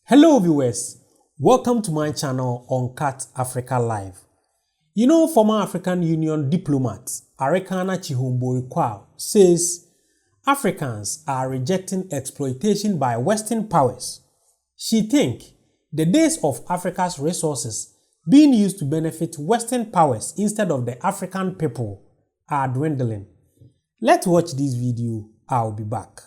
Hello viewers, welcome to my channel Uncut Africa Live. You know, former African Union diplomat Arikana Chihombori-Quao says Africans are rejecting exploitation by Western powers. She thinks the days of Africa's resources being used to benefit Western powers instead of the African people are dwindling. Let's watch this video. I'll be back.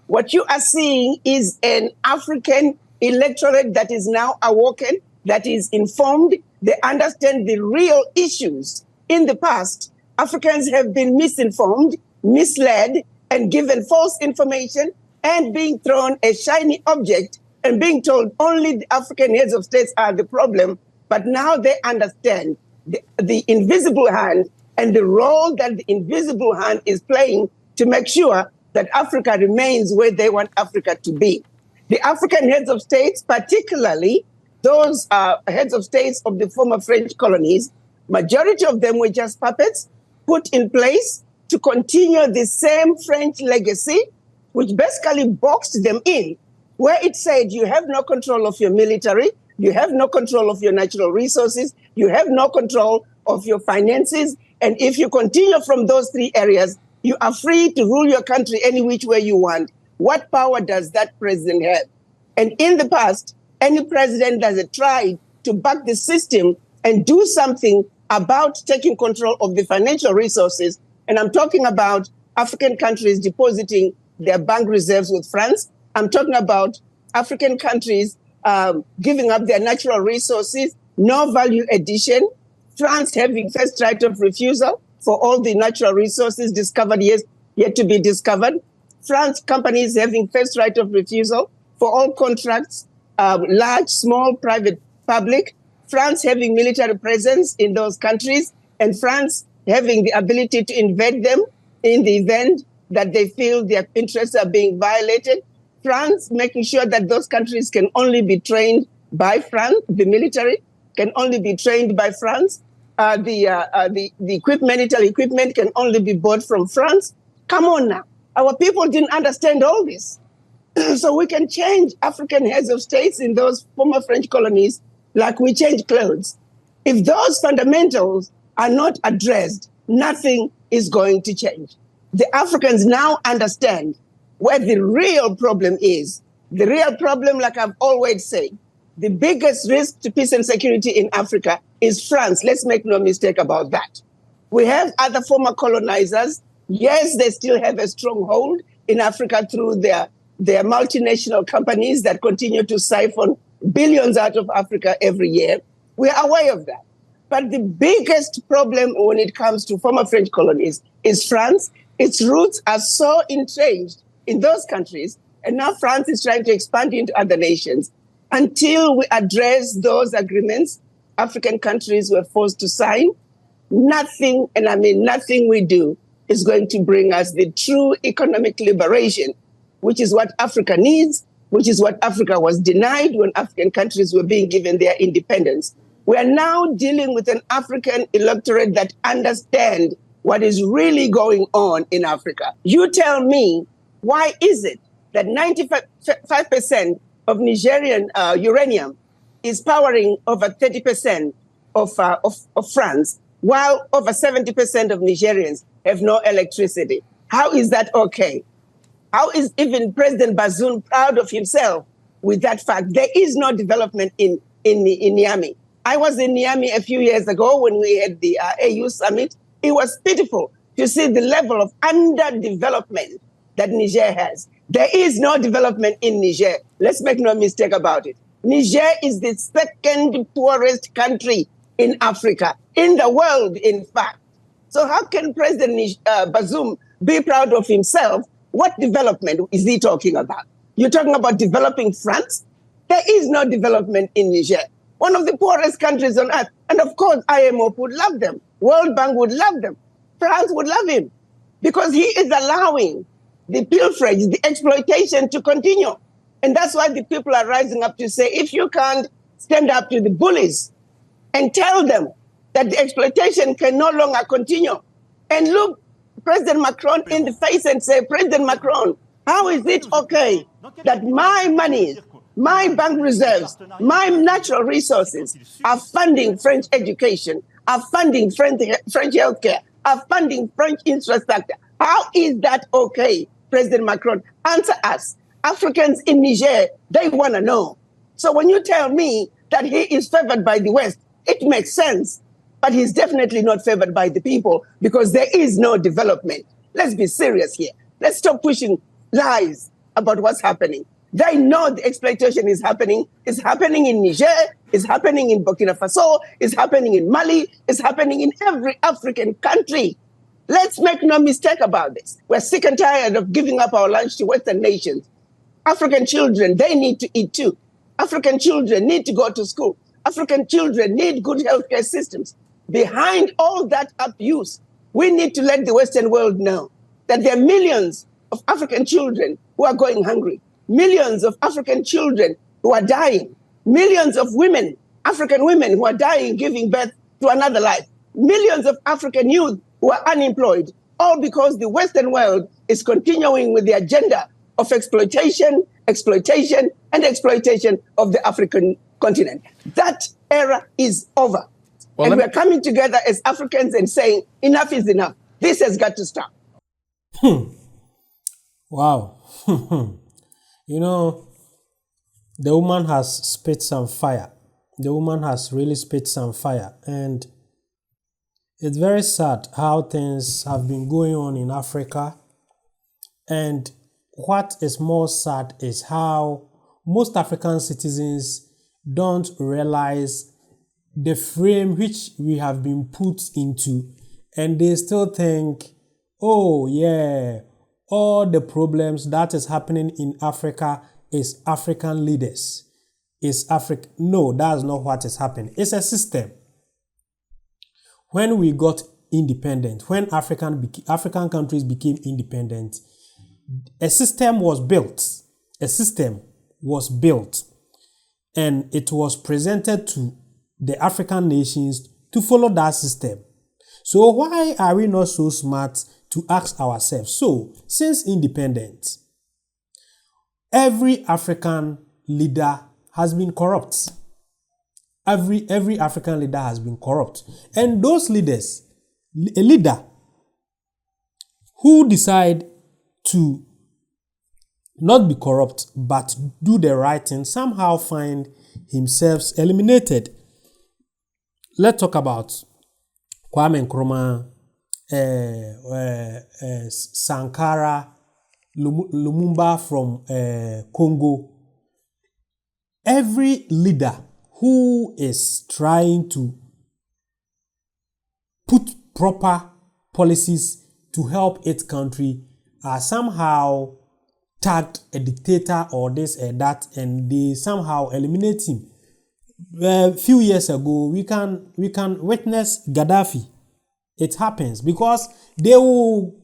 What you are seeing is an African electorate that is now awoken, that is informed. They understand the real issues. In the past, Africans have been misinformed, misled, and given false information and being thrown a shiny object and being told only the African heads of states are the problem. But now they understand the invisible hand and the role that the invisible hand is playing to make sure that Africa remains where they want Africa to be. The African heads of states, particularly those heads of states of the former French colonies, majority of them were just puppets put in place to continue the same French legacy, which basically boxed them in, where it said you have no control of your military, you have no control of your natural resources, you have no control of your finances, and if you continue from those three areas, you are free to rule your country any which way you want. What power does that president have? And in the past, any president that has tried to back the system and do something about taking control of the financial resources, and I'm talking about African countries depositing their bank reserves with France. I'm talking about African countries giving up their natural resources, no value addition, France having first right of refusal for all the natural resources discovered yet to be discovered. France companies having first right of refusal for all contracts, large, small, private, public. France having military presence in those countries, and France having the ability to invade them in the event that they feel their interests are being violated. France making sure that those countries can only be trained by France, the military can only be trained by France. The military equipment can only be bought from France. Come on now. Our people didn't understand all this. So we can change African heads of states in those former French colonies like we change clothes. If those fundamentals are not addressed, nothing is going to change. The Africans now understand where the real problem is. The real problem, like I've always said, the biggest risk to peace and security in Africa is France. Let's make no mistake about that. We have other former colonizers. Yes, they still have a stronghold in Africa through their multinational companies that continue to siphon billions out of Africa every year. We are aware of that. But the biggest problem when it comes to former French colonies is France. Its roots are so entrenched in those countries, and now France is trying to expand into other nations. Until we address those agreements African countries were forced to sign, nothing, and I mean nothing we do, is going to bring us the true economic liberation, which is what Africa needs, which is what Africa was denied when African countries were being given their independence. We are now dealing with an African electorate that understand what is really going on in Africa. You tell me, why is it that 95% of Nigerian uranium is powering over 30% of France, while over 70% of Nigerians have no electricity? How is that okay? How is even President Bazoum proud of himself with that fact? There is no development in Niamey. I was in Niamey a few years ago when we had the AU summit. It was pitiful to see the level of underdevelopment that Niger has. There is no development in Niger. Let's make no mistake about it. Niger is the second poorest country in Africa, in the world, in fact. So how can President Bazoum be proud of himself? What development is he talking about? You're talking about developing France? There is no development in Niger, one of the poorest countries on earth. And of course, IMF would love them. World Bank would love them. France would love him because he is allowing the pilferage, the exploitation to continue. And that's why the people are rising up to say, if you can't stand up to the bullies and tell them that the exploitation can no longer continue, and look President Macron in the face and say, President Macron, how is it okay that my money my bank reserves, my natural resources are funding French education, are funding French healthcare, are funding French infrastructure. How is that okay, President Macron? Answer us. Africans in Niger, they want to know. So when you tell me that he is favored by the West, it makes sense. But he's definitely not favored by the people because there is no development. Let's be serious here. Let's stop pushing lies about what's happening. They know the exploitation is happening. It's happening in Niger. It's happening in Burkina Faso. It's happening in Mali. It's happening in every African country. Let's make no mistake about this. We're sick and tired of giving up our lunch to Western nations. African children, they need to eat too. African children need to go to school. African children need good healthcare systems. Behind all that abuse, we need to let the Western world know that there are millions of African children who are going hungry, millions of African children who are dying, millions of women, African women who are dying giving birth to another life, millions of African youth who are unemployed, all because the Western world is continuing with the agenda of exploitation, and exploitation of the African continent. That era is over. Well, and we're coming together as Africans and saying, enough is enough. This has got to stop. Wow. You know, the woman has spit some fire. The woman has really spit some fire. And it's very sad how things have been going on in Africa. And what is more sad is how most African citizens don't realize the frame which we have been put into, and they still think, oh yeah, all the problems that is happening in Africa is African leaders. Is Africa? No, that's not what is happening. It's a system. When we got independent, when African countries became independent, a system was built. A system was built, and it was presented to the African nations to follow that system. So why are we not so smart to ask ourselves? So since independence, every African leader has been corrupt. Every African leader has been corrupt. And those leaders, a leader who decide to not be corrupt but do the right thing, somehow find himself eliminated. Let's talk about Kwame Nkrumah, Sankara, Lumumba from Congo. Every leader who is trying to put proper policies to help its country are somehow tagged a dictator or this and that, and they somehow eliminate him. A few years ago, we can witness Gaddafi. It happens because they will,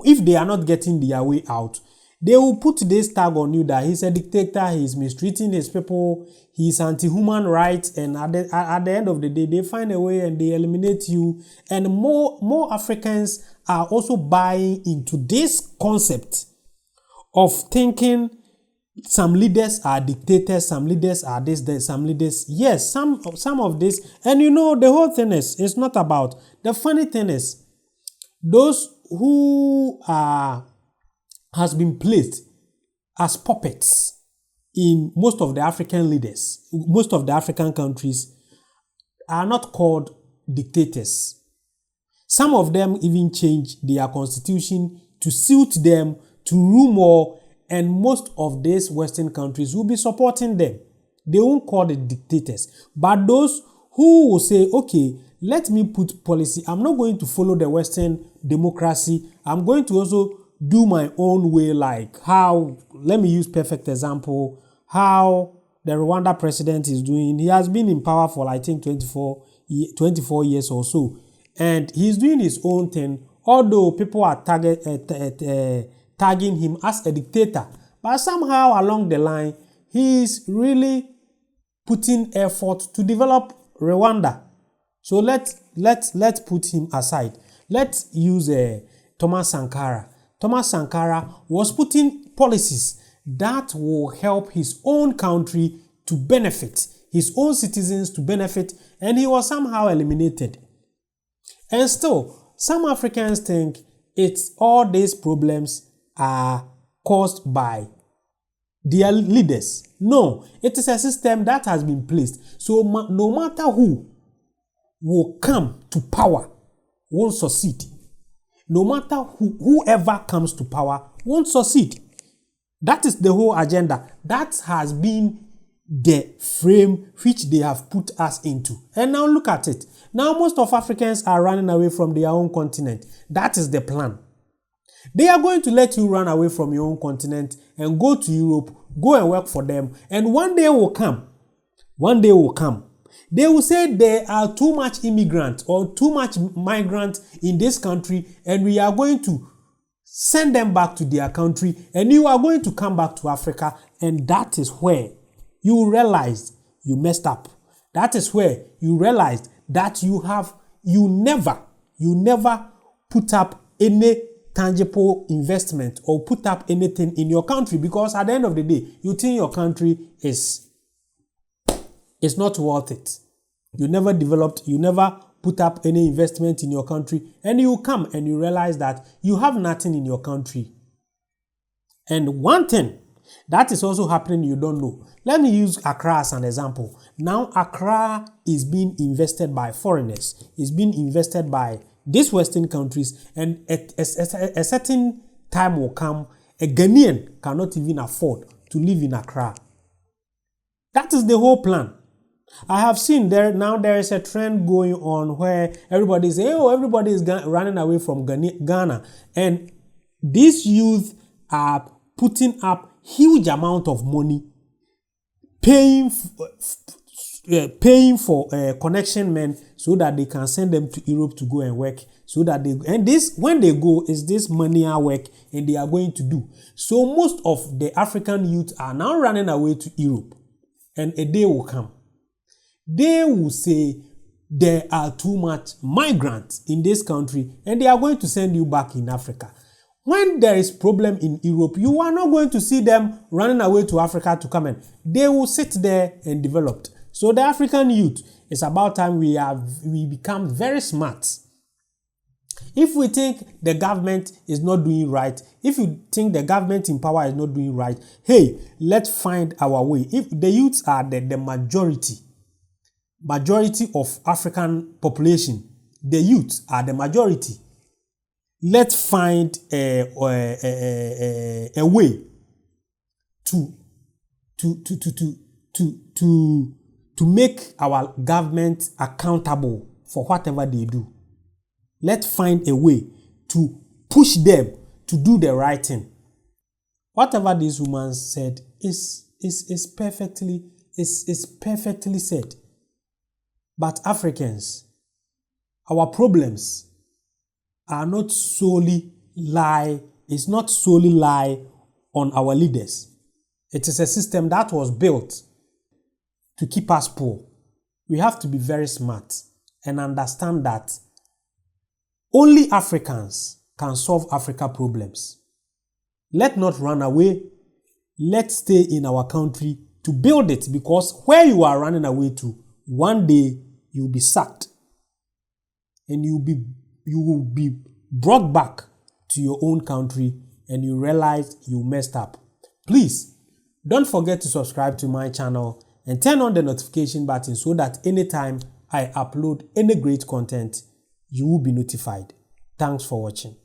if they are not getting their way out, they will put this tag on you that he's a dictator, he's mistreating his people, he's anti-human rights, and at the end of the day, they find a way and they eliminate you. And more Africans are also buying into this concept of thinking some leaders are dictators, some leaders are this, some leaders, yes, some of this. And you know, the whole thing is, it's not about, the funny thing is, those who has been placed as puppets in most of the African leaders, most of the African countries, are not called dictators. Some of them even change their constitution to suit them, to rule more, and most of these Western countries will be supporting them. They won't call it dictators. But those who will say, okay, let me put policy, I'm not going to follow the Western democracy, I'm going to also do my own way, like how, let me use perfect example, how the Rwanda president is doing. He has been in power for, I think, 24 years or so. And he's doing his own thing, although people are tagging him as a dictator. But somehow along the line, he's really putting effort to develop Rwanda. So let's put him aside. Let's use Thomas Sankara. Thomas Sankara was putting policies that will help his own country to benefit, his own citizens to benefit, and he was somehow eliminated. And still, some Africans think it's all these problems are caused by their leaders. No, it is a system that has been placed. So no matter who will come to power, won't succeed. No matter whoever comes to power won't succeed. That is the whole agenda. That has been the frame which they have put us into. And now look at it. Now most of Africans are running away from their own continent. That is the plan. They are going to let you run away from your own continent and go to Europe, go and work for them. And one day will come. They will say there are too much immigrants or too much migrants in this country, and we are going to send them back to their country, and you are going to come back to Africa, and that is where you realize you messed up. That is where you realize that you never put up any tangible investment or put up anything in your country, because at the end of the day, you think your country is not worth it. You never developed, you never put up any investment in your country, and you come and you realize that you have nothing in your country. And one thing that is also happening you don't know. Let me use Accra as an example. Now Accra is being invested by foreigners. It's being invested by these Western countries, and a certain time will come, a Ghanaian cannot even afford to live in Accra. That is the whole plan. I have seen there is a trend going on where everybody is running away from Ghana, and these youth are putting up huge amount of money, paying for connection men so that they can send them to Europe to go and work, so that when they go is this money work and they are going to do. So most of the African youth are now running away to Europe, and a day will come. They will say there are too much migrants in this country, and they are going to send you back in Africa. When there is problem in Europe, you are not going to see them running away to Africa to come in. They will sit there and develop. So the African youth, it's about time we become very smart. If we think the government is not doing right, if you think the government in power is not doing right, hey, let's find our way. If the youths are the majority of African population, the youths are the majority. Let's find a way to make our government accountable for whatever they do. Let's find a way to push them to do the right thing. Whatever this woman said is perfectly said. But Africans, our problems are not solely lie on our leaders. It is a system that was built to keep us poor. We have to be very smart and understand that only Africans can solve Africa problems. Let's not run away. Let's stay in our country to build it, because where you are running away to, one day you'll be sacked and you will be brought back to your own country, and you realize you messed up. Please don't forget to subscribe to my channel and turn on the notification button so that anytime I upload any great content, you will be notified. Thanks for watching.